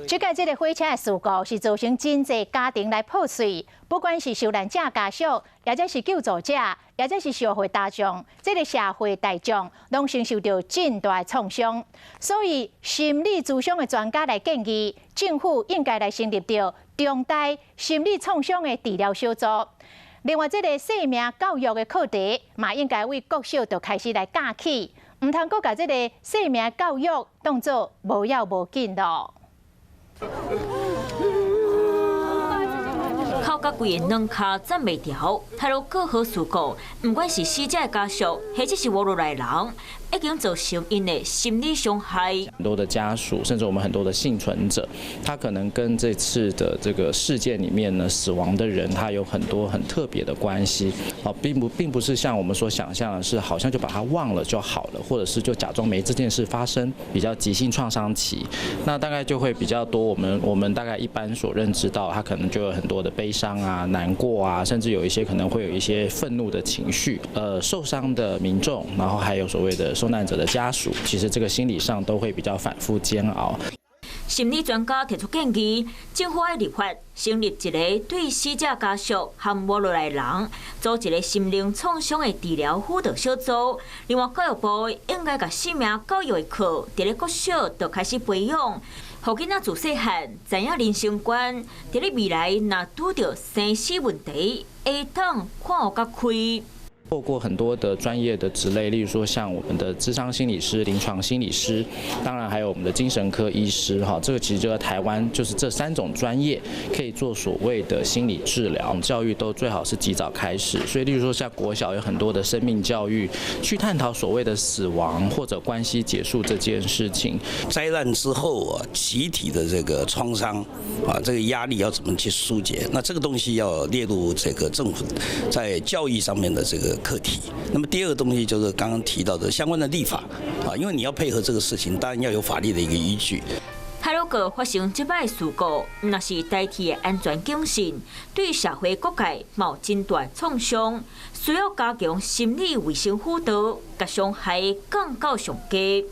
即届这个火车的事故是造成真侪家庭来破碎，不管是受难者家属，或者是救助者，或者是社会大众，这个社会大众拢承受到真大的创伤。所以，心理咨商的专家来建议，政府应该来成立到重大心理创伤的治疗小组。另外，这个生命教育的课题嘛，应该为国小就开始来教起，唔通阁把这个生命教育当作无要无紧咯。靠甲规个两骹站袂牢，太多过好事故，不管是死者的家属，或者是活落来的人，已经造成因的心理伤害。很多的家属，甚至我们很多的幸存者，他可能跟这次的这个事件里面呢死亡的人，他有很多很特别的关系。并不是像我们所想象的是，好像就把他忘了就好了，或者是就假装没这件事发生，比较急性创伤期，那大概就会比较多。我们大概一般所认知到，他可能就有很多的悲伤啊、难过啊，甚至有一些可能会有一些愤怒的情绪。受伤的民众，然后还有所谓的受难者的家属，其实这个心理上都会比较反复煎熬。心理专家提出建议，政府要立法成立一个对死者家属和活落来人组一个心灵创伤的治疗辅导小组。另外，教育部应该把生命教育的课伫咧国小就开始培养，让囡仔自细汉知影人生观，伫咧未来若拄到生死问题，会当看学较开。透过很多的专业的职类，例如说像我们的諮商心理师、临床心理师，当然还有我们的精神科医师，这个其实就在台湾就是这3种专业可以做所谓的心理治疗教育，都最好是及早开始。所以，例如说像国小有很多的生命教育，去探讨所谓的死亡或者关系结束这件事情。灾难之后啊，集体的这个创伤啊，这个压力要怎么去疏解？那这个东西要列入这个政府在教育上面的这个课题。那么第二个东西就是刚刚提到的相关的立法啊，因为你要配合这个事情，当然要有法律的一个依据。太鲁阁发生这摆事故，若是代替的安全警讯，对社会各界冒真大创伤，需要加强心理卫生辅导，甲伤害降到上低。